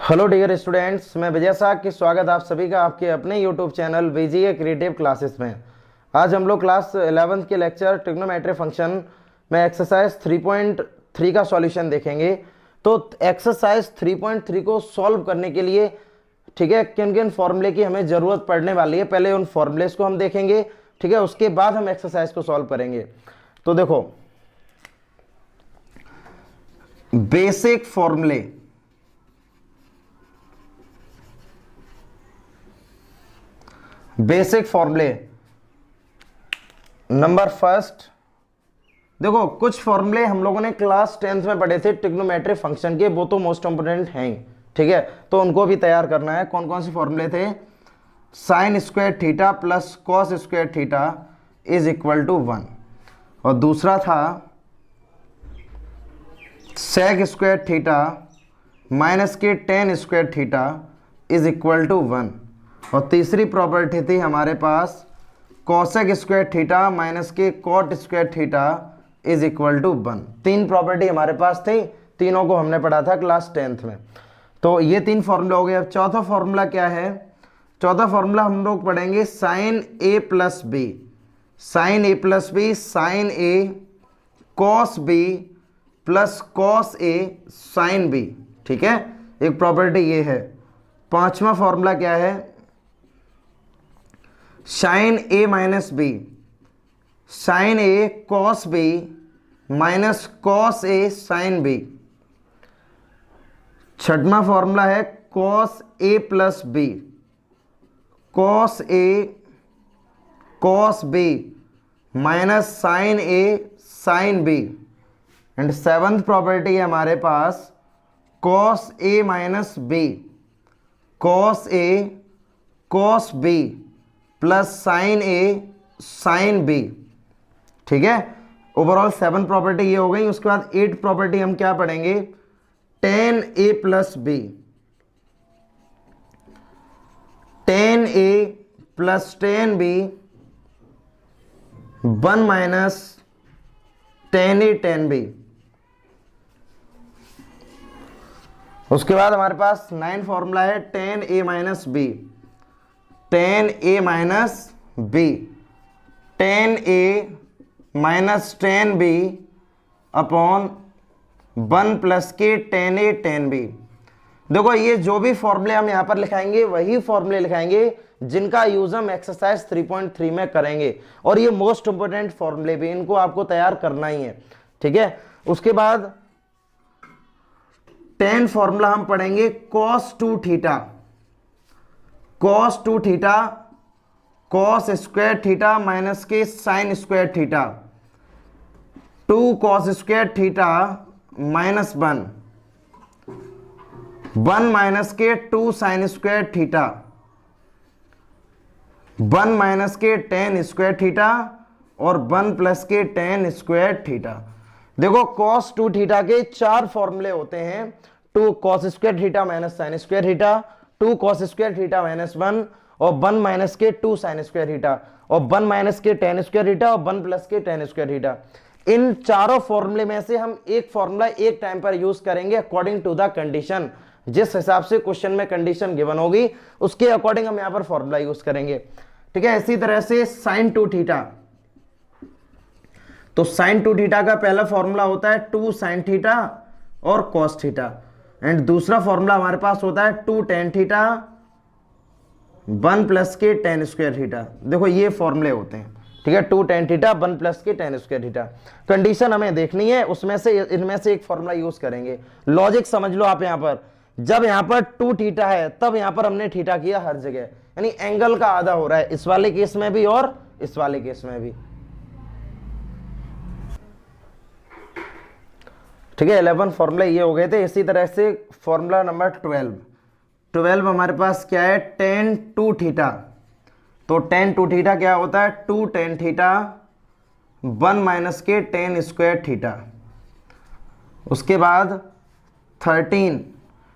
Hello dear students, मैं विजय साग की स्वागत आप सभी का आपके अपने YouTube channel BGA creative classes में। आज हम लोग क्लास 11th के लेक्चर ट्रिग्नोमेट्री फंक्शन में एक्सरसाइज 3.3 का सॉल्यूशन देखेंगे। तो एक्सरसाइज 3.3 को सॉल्व करने के लिए ठीक है किन किन फॉर्मूले की हमें ज़रूरत पड़ने वाली है, पहले उन फॉर्मूलेस को हम देखेंगे, ठीक है, उसके बाद हम एक्सरसाइज को सॉल्व करेंगे। तो देखो, बेसिक फॉर्मूले, बेसिक फॉर्मूले नंबर फर्स्ट। देखो, कुछ फॉर्मूले हम लोगों ने क्लास 10th में पढ़े थे ट्रिग्नोमेट्री फंक्शन के, वो तो मोस्ट इंपोर्टेंट हैं, ठीक है, तो उनको भी तैयार करना है। कौन कौन से फॉर्मूले थे? Sine square theta plus cos square theta is equal to 1, और दूसरा था सेक स्क्वायर थीटा माइनस के tan square theta is equal to 1, और तीसरी प्रॉपर्टी थी हमारे पास कॉसेक स्क्वायर थीटा माइनस के cot square theta is equal to 1। तीन प्रॉपर्टी हमारे पास थी, तीनों को हमने पढ़ा था क्लास 10th में। तो ये तीन फॉर्मूला हो गए। अब चौथा फॉर्मूला क्या है? चौथा फॉर्मूला हम लोग पढ़ेंगे sign A plus B, sine A plus B, sine A cos B plus cos A sine B, ठीक है, एक प्रॉपर्टी ये है। पांचवा फॉर्मूला क्या है? Sine A minus B, sine A cos B minus cos A sine B. छठवां formula है cos A plus B, cos A cos B minus sine A sine B. And seventh property है हमारे पास cos A minus B, cos A cos B plus sine A sine B, ठीक है। Overall 7 property ये हो गई। उसके बाद 8 प्रॉपर्टी हम क्या पढ़ेंगे? Tan A plus B, tan A plus tan B 1 minus tan A tan B. उसके बाद हमारे पास 9 फॉर्मूला है tan A minus B, tan A minus B, tan A minus tan B upon 1 plus के tan A tan B. देखो, ये जो भी फॉर्मूले हम यहाँ पर लिखाएंगे वही फॉर्मूले लिखाएंगे जिनका यूज हम एक्सरसाइज 3.3 में करेंगे, और ये मोस्ट इंपोर्टेंट फॉर्मूले भी, इनको आपको तैयार करना ही है, ठीक है। उसके बाद 10 फॉर्मूला हम पढ़ेंगे cos 2 theta, cos 2 theta cos square theta minus के sine square theta, 2 cos square theta minus 1, 1 minus के 2 साइन स्क्वायर थीटा, 1 माइनस के टेन स्क्वायर थीटा और 1 प्लस के टेन स्क्वायर थीटा। देखो, कॉस 2 थीटा के 4 फॉर्मूले होते हैं, 2 cos square theta minus sine square theta, 2 cos square theta minus 1, और 1 माइनस के 2 साइन स्क्वायर थीटा, और 1 माइनस के टेन स्क्वायर थीटा, और 1 प्लस के टेन स्क्वायर थीटा। इन चारों फॉर्मूले में से हम एक फॉर्मूला एक टाइम पर यूज करेंगे अकॉर्डिंग टू द कंडीशन। जिस हिसाब से क्वेश्चन में कंडीशन गिवन होगी उसके अकॉर्डिंग हम यहां पर फॉर्मूला यूज करेंगे, ठीक है। इसी तरह से साइन 2 थीटा, तो साइन 2 थीटा का पहला फॉर्मूला होता है 2 साइन थीटा और कॉस थीटा, एंड दूसरा फॉर्मूला हमारे पास होता है 2 टेन थीटा 1 प्लस के टेन स्क्वायर थीटा। देखो, ये फॉर्मूले होते हैं, ठीक है, 2 टेन थीटा 1 प्लस के टेन स्क्वायर थीटा। कंडीशन हमें देखनी है, उसमें से इनमें से एक फॉर्मूला यूज करेंगे। लॉजिक समझ लो आप, यहां पर जब यहां पर 2 थीटा है तब यहां पर हमने थीटा किया हर जगह, यानी एंगल का आधा हो रहा है, इस वाले केस में भी और इस वाले केस में भी, ठीक है। 11 फॉर्मूले ये हो गए थे। इसी तरह से फॉर्मूला नंबर 12 हमारे पास क्या है? टेन 2 थीटा, तो टेन 2 थीटा क्या होता है? 2 टेन थीटा 1 माइनस के टेन स्क्वायर थीटा। उसके बाद 13,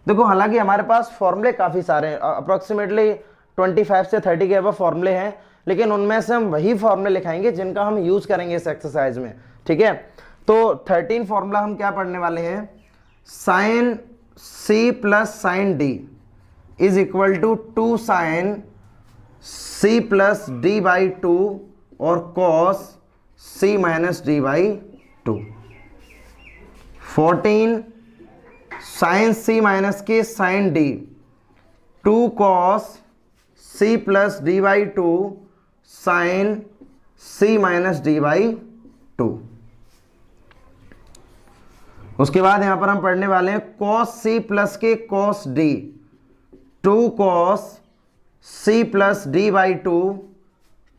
देखो हालांकि हमारे पास फॉर्मूले काफ़ी सारे हैं, अप्रोक्सीमेटली 25 से 30 के अब फॉर्मूले हैं, लेकिन उनमें से हम वही फॉर्मूले लिखाएंगे जिनका हम यूज़ करेंगे इस एक्सरसाइज में, ठीक है। तो 13 फॉर्मूला हम क्या पढ़ने वाले हैं? Sine C plus sine D is equal to 2 sine C plus D by 2 और cos C minus D by 2। 14 sine C minus के sine D 2 cos C plus D by 2 sine C minus D by 2। उसके बाद यहां पर हम पढ़ने वाले हैं कॉस सी प्लस के cos D 2 cos C plus D by 2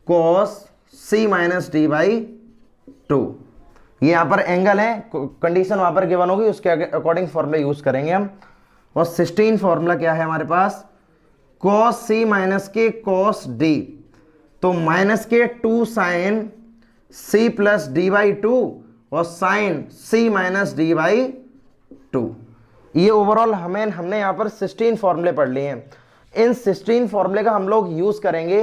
cos C minus D by 2। ये यहां पर एंगल है, कंडीशन वहां पर गिवन होगी, उसके अकॉर्डिंग फॉर्मूला यूज करेंगे हम। और 16 फॉर्मूला क्या है हमारे पास, कॉस सी माइनस के कॉस डी, तो माइनस के 2 sine C plus D by 2 और sine C minus D by 2। ये ओवरऑल हमने यहाँ पर 16 फॉर्मूले पढ़ लिए हैं। इन 16 फॉर्मूले का हम लोग यूज करेंगे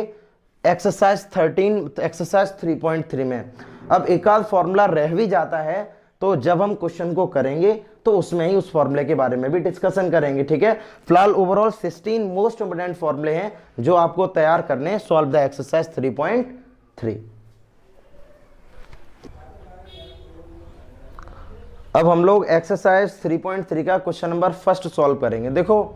एक्सरसाइज 3.3 में। अब एक आध फॉर्मूला रह भी जाता है तो जब हम क्वेश्चन को करेंगे तो उसमें ही उस फॉर्मूले के बारे में भी डिस्कशन करेंगे, ठीक है। फिलहाल ओवरऑल 16 मोस्ट इंपोर्टेंट फॉर्मूले हैं जो आपको तैयार करने सॉल्व द एक्सरसाइज 3.3। अब हम लोग एक्सरसाइज 3.3 का क्वेश्चन नंबर फर्स्ट सॉल्व करेंगे। देखो,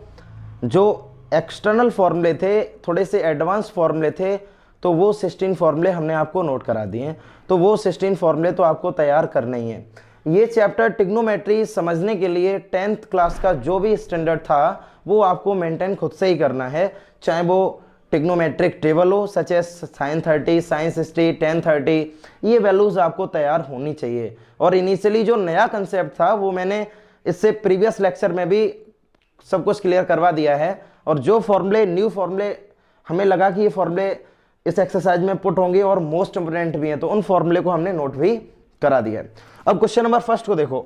जो एक्सटर्नल फॉर्मूले थे, थोड़े से एडवांस फॉर्मूले थे, तो वो 16 फॉर्मूले हमने आपको नोट करा दिए हैं। तो वो 16 फॉर्मूले तो आपको तैयार करने ही है। ये चैप्टर ट्रिग्नोमेट्री समझने के लिए 10th क्लास का जो भी स्टैंडर्ड था वो आपको मेंटेन खुद से ही करना है, चाहे वो ट्रिग्नोमेट्रिक टेबल हो such as sin 30, sin 60, tan 30, ये वैल्यूज आपको तैयार होनी चाहिए। और इनिशियली जो नया कंसेप्ट था वो मैंने इससे प्रीवियस लेक्चर में भी सब कुछ क्लियर करवा दिया है। और जो फॉर्मूले न्यू फॉर्मूले हमें लगा कि ये फॉर्मूले इस एक्सरसाइज में पुट होंगे और मोस्ट इंपोर्टेंट भी हैं, तो उन फॉर्मूले को हमने नोट भी करा दिया है। अब क्वेश्चन नंबर फर्स्ट को देखो,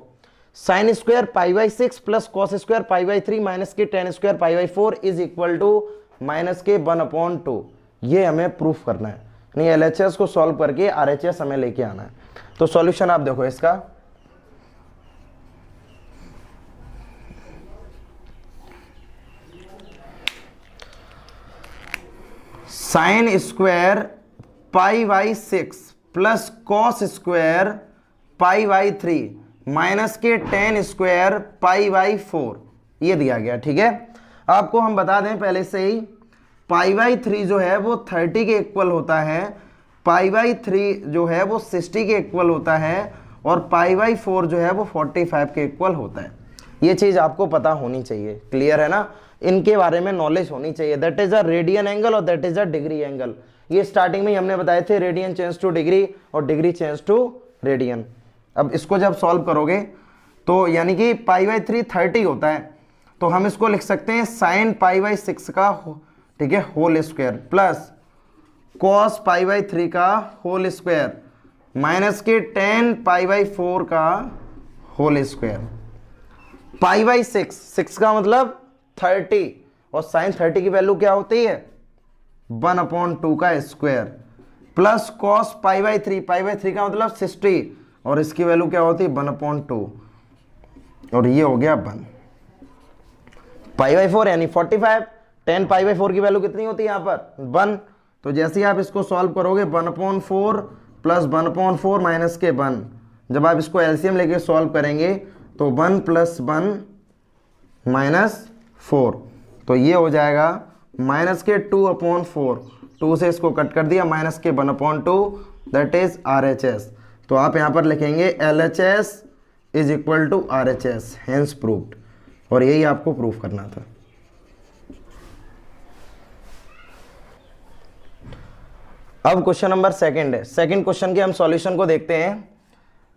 sine square pi by 6 plus cos square pi by 3 minus के tan square pi by 4 is equal to minus के 1/2। ये हमें प्रूफ करना है, नहीं LHS को सॉल्व करके RHS हमें लेके आना है। तो सॉल्यूशन आप देखो इसका, sign square pi by 6 plus cos square pi by 3 minus के टेन स्क्वायर पाई बाई 4 ये दिया गया, ठीक है। आपको हम बता दें पहले से ही, पाई बाई 3 जो है वो 30 के इक्वल होता है, पाई बाई 3 जो है वो 60 के इक्वल होता है, और पाई बाई 4 जो है वो 45 के इक्वल होता है। ये चीज़ आपको पता होनी चाहिए, क्लियर है ना। इनके बारे में नॉलेज होनी चाहिए। That is a radian angle और that is a degree angle. ये स्टार्टिंग में हमने बताए थे, रेडियन चेंज टू डिग्री और डिग्री चेंज टू रेडियन। अब इसको जब सॉल्व करोगे तो यानी कि पाई बाई 3 30 होता है, तो हम इसको लिख सकते हैं साइन पाई बाई 6 का, ठीक है, whole square plus cos pi by 3 का होल स्क्वायर माइनस के टेन पाई बाई 4 का होल स्क्वायर। पाई बाई 6 का मतलब 30 और साइन 30 की वैल्यू क्या होती है 1/2 का square plus cos pi by 3 का मतलब 60 और इसकी वैल्यू क्या होती है 1/2 और ये हो गया 1। पाई बाई 4 यानी 45, 10 पाई बाई 4 की वैल्यू कितनी होती है यहाँ पर 1। तो जैसे ही आप इसको सॉल्व करोगे 1/4 प्लस 1/4 माइनस के 1, जब आप इसको एलसीएम लेके सॉल्व करेंगे तो 1 + 1 -4, तो ये हो जाएगा माइनस के 2/4, 2 से इसको कट कर दिया, माइनस के 1/2, दैट इज RHS। तो आप यहाँ पर लिखेंगे LHS is equal to RHS, hence proved. और यही आपको प्रूफ करना था। अब क्वेश्चन नंबर सेकंड है। सेकंड क्वेश्चन के हम सॉल्यूशन को देखते हैं।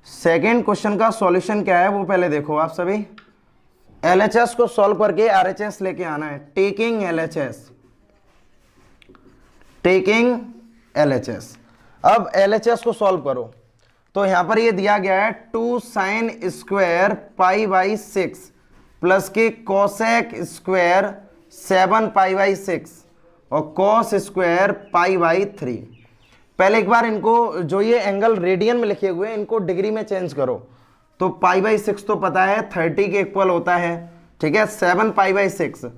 सेकंड क्वेश्चन का सॉल्यूशन क्या है वो पहले देखो आप सभी। LHS को सॉल्व करके RHS लेके आना है। Taking LHS। अब LHS को सॉल्व करो तो यहां पर ये दिया गया है 2 sine square pi by 6 plus के कोसेक स्क्वायर 7 पाई बाई 6 और कॉस स्क्वायर पाई बाई 3। पहले एक बार इनको, जो ये एंगल रेडियन में लिखे हुए हैं, इनको डिग्री में चेंज करो। तो पाई बाई 6 तो पता है 30 के इक्वल होता है, ठीक है, 7 पाई/6,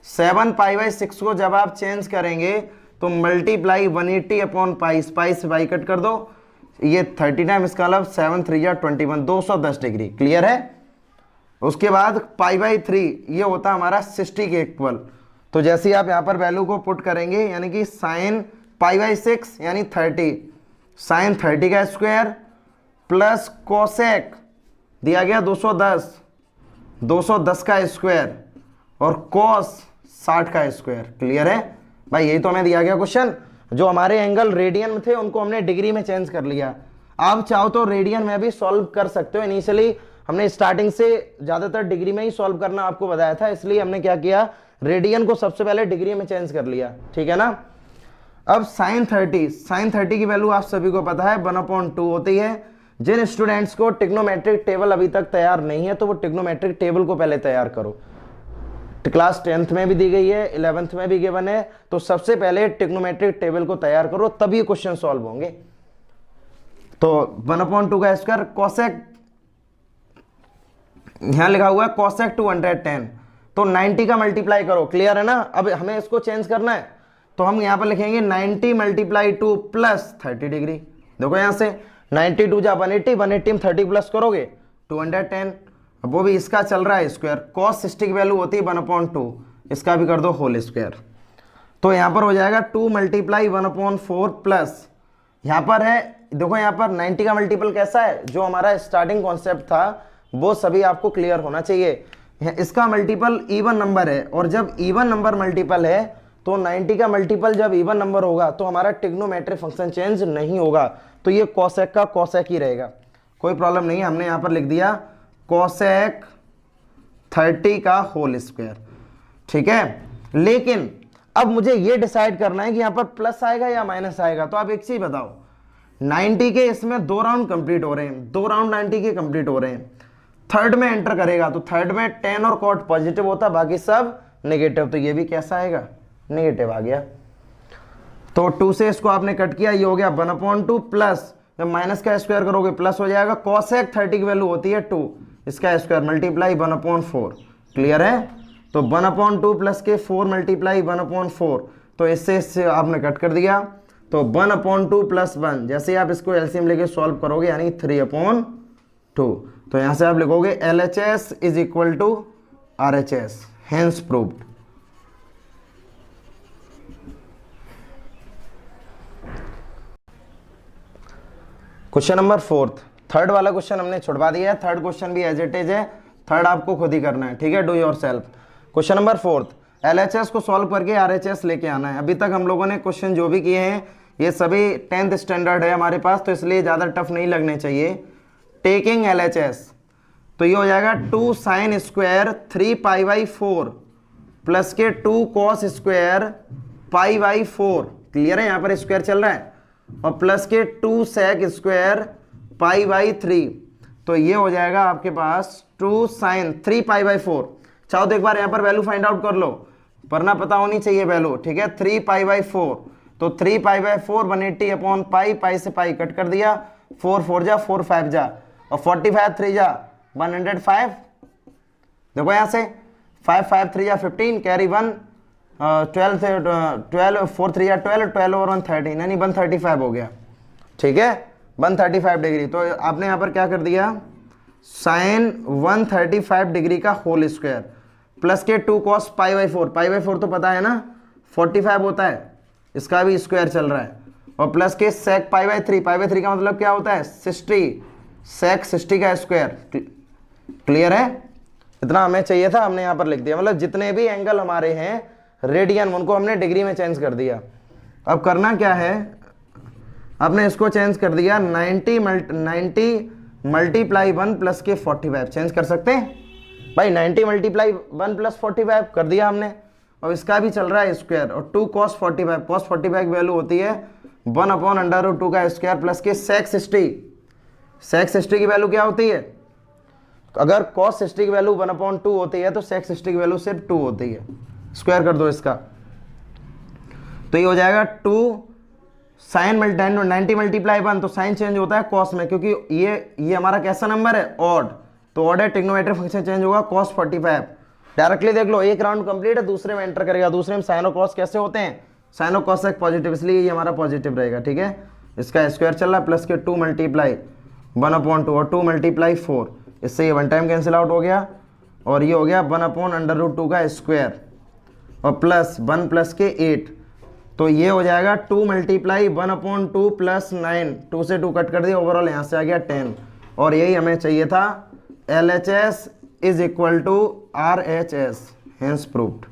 7 पाई/6 को जब आप चेंज करेंगे तो मल्टीप्लाई 180 अपॉन पाई, पाई से पाई कट कर दो, ये 30 टाइम, इसका मतलब 7 3 या 21, 210 डिग्री। क्लियर है। उसके बाद पाई/3 ये होता है हमारा 60 के इक्वल। तो जैसे ही आप यहाँ पर वैल्यू को पुट करेंगे, यानी कि साइन पाई/6 यानी 30, साइन 30 का स्क्वायर प्लस कोसेक दिया गया 210, 210 का स्क्वायर और कॉस 60 का स्क्वायर। क्लियर है भाई, यही तो हमें दिया गया क्वेश्चन। जो हमारे एंगल रेडियन में थे उनको हमने डिग्री में चेंज कर लिया। आप चाहो तो रेडियन में भी सॉल्व कर सकते हो। इनिशियली हमने स्टार्टिंग से ज्यादातर डिग्री में ही सॉल्व करना आपको बताया था, इसलिए हमने क्या किया, रेडियन को सबसे पहले डिग्री में चेंज कर लिया। ठीक है ना। अब साइन 30 की वैल्यू आप सभी को पता है 1/2 होती है। जिन स्टूडेंट्स को टिग्नोमेट्रिक टेबल अभी तक तैयार नहीं है तो वो टिग्नोमेट्रिक टेबल को पहले तैयार करो। क्लास 10th में भी दी गई है, 11th में भी गिवन है। तो सबसे पहले टिग्नोमेट्रिक टेबल को तैयार करो, तभी क्वेश्चन सॉल्व होंगे। तो 1/2 का स्क्वायर कोसेक, यहां लिखा हुआ है कोसेक 210, तो 90 का मल्टीप्लाई करो। क्लियर है ना। अब हमें इसको चेंज करना है तो हम यहां पर लिखेंगे 90 × 2 प्लस 30 डिग्री। देखो यहां से 92 जा 180, 180 में 30 प्लस करोगे 210, अब वो भी इसका चल रहा है स्क्वायर। कॉस 60 की वैल्यू होती है 1/2, इसका भी कर दो होल स्क्वायर। तो यहां पर हो जाएगा 2 × 1/4 प्लस, यहां पर है देखो यहां पर 90 का मल्टीपल कैसा है, जो हमारा स्टार्टिंग कॉन्सेप्ट था वो सभी आपको क्लियर होना चाहिए। इसका मल्टीपल इवन नंबर है, और जब इवन नंबर मल्टीपल है तो 90 का मल्टीपल जब इवन नंबर होगा तो हमारा ट्रिग्नोमेट्रिक फंक्शन चेंज नहीं होगा। तो ये कोसेक का कोसेक ही रहेगा, कोई प्रॉब्लम नहीं है। हमने यहां पर लिख दिया कोसेक 30 का होल स्क्वायर। ठीक है, लेकिन अब मुझे ये डिसाइड करना है कि यहां पर प्लस आएगा या माइनस आएगा। तो आप एक चीज बताओ, 90 के इसमें 2 राउंड कंप्लीट हो रहे हैं, 2 राउंड 90 के कंप्लीट हो रहे हैं। थर्ड में एंटर करेगा तो थर्ड में tan और cot पॉजिटिव होता, बाकी सब नेगेटिव। तो ये भी कैसा आएगा, नेगेटिव आ गया। तो 2 से इसको आपने कट किया, ये हो गया 1/2 प्लस, जब माइनस का स्क्वायर करोगे प्लस हो जाएगा। कोसेक 30 की वैल्यू होती है 2, इसका स्क्वायर मल्टीप्लाई 1/4। क्लियर है। तो 1/2 प्लस के 4 मल्टीप्लाई 1/4, तो इससे आपने कट कर दिया। तो 1/2 प्लस 1, जैसे आप इसको एलसीएम लेके सॉल्व करोगे यानी 3/2। तो यहां से आप लिखोगे LHS is equal to RHS, hence proved. Question number 4, third वाला क्वेश्चन हमने छुड़वा दिया है। थर्ड क्वेश्चन भी एज इट इज है, थर्ड आपको खुद ही करना है। ठीक है, do yourself. Question number 4, LHS को सॉल्व करके RHS लेके आना है। अभी तक हम लोगों ने क्वेश्चन जो भी किए हैं ये सभी 10th स्टैंडर्ड है हमारे पास, तो इसलिए ज़्यादा टफ नहीं लगने चाहिए। टेकिंग LHS, तो ये हो जाएगा 2 साइन स्क्वायर 3 पाई/4 प्लस के 2 कॉस स्क्वायर पाई/4। क्लियर है, यहाँ पर स्क्वायर चल रहा है, और प्लस के 2 सेक स्क्वायर पाई/3। तो ये हो जाएगा आपके पास 2 साइन 3 पाई/4। चाहो तो एक बार यहाँ पर वैल्यू फाइंड आउट कर लो, वरना पता होनी चाहिए वैल्यू। ठीक है, 3 पाई/4, तो 3 पाई/4 180 अपॉन पाई, पाई से पाई कट कर दिया, 4 4 जा 4 5 जा, और 45 3 जा 105। देखो यहां से 5 5 3 जा 15, कैरी 1, 12 से 12 4 3 जा 12, 12 और 1 13, यानी 135 हो गया। ठीक है, 135 डिग्री। तो आपने यहां पर क्या कर दिया, साइन 135 डिग्री का होल स्क्वायर प्लस के 2 कॉस पाई/4, पाई/4 तो पता है ना 45 होता है, इसका भी स्क्वायर चल रहा है, और प्लस के सेक पाई/3, पाई/3 का मतलब क्या होता है 60, सेक 60 का स्क्वायर। क्लियर है, इतना हमें चाहिए था, हमने यहां पर लिख दिया। मतलब जितने भी एंगल हमारे हैं रेडियन, उनको हमने डिग्री में चेंज कर दिया। अब करना क्या है, आपने इसको चेंज कर दिया 90 मल्टीप्लाई 1 प्लस के 45, चेंज कर सकते हैं भाई। 90 मल्टीप्लाई 1 प्लस 45 कर दिया हमने, और इसका भी चल रहा है स्क्वायर, और 2 कॉस 45, कॉस 45 की वैल्यू होती है 1/√2 का स्क्वायर प्लस के सेक 60। सेक 60 की वैल्यू क्या होती है, अगर cos 60 की वैल्यू 1/2 होती है तो sec 60 की वैल्यू सिर्फ 2 होती है। स्क्वायर कर दो इसका, तो ये हो जाएगा 2 साइन 90 मल्टीप्लाई 1, तो साइन चेंज होता है cos में, क्योंकि ये हमारा कैसा नंबर है ऑड, तो ऑड है, ट्रिग्नोमेट्रिक फंक्शन चेंज होगा cos 45, डायरेक्टली देख लो, एक राउंड कंप्लीट है, दूसरे में एंटर करेगा। दूसरे में साइन और कॉस कैसे होते हैं, साइन और कॉस एक पॉजिटिव, इसलिए ये हमारा पॉजिटिव रहेगा। ठीक है, इसका स्क्वायर चल रहा है प्लस के 2 मल्टीप्लाई 1/2 और 2 मल्टीप्लाई 4, इससे ये 1 टाइम कैंसिल आउट हो गया और ये हो गया 1/√2 का स्क्वायर और प्लस 1 प्लस के 8, तो ये हो जाएगा 2 मल्टीप्लाई 1/2 प्लस 9, 2 से 2 कट कर दिया, ओवरऑल यहाँ से आ गया 10। और यही हमें चाहिए था, LHS is equal to RHS, hence proved.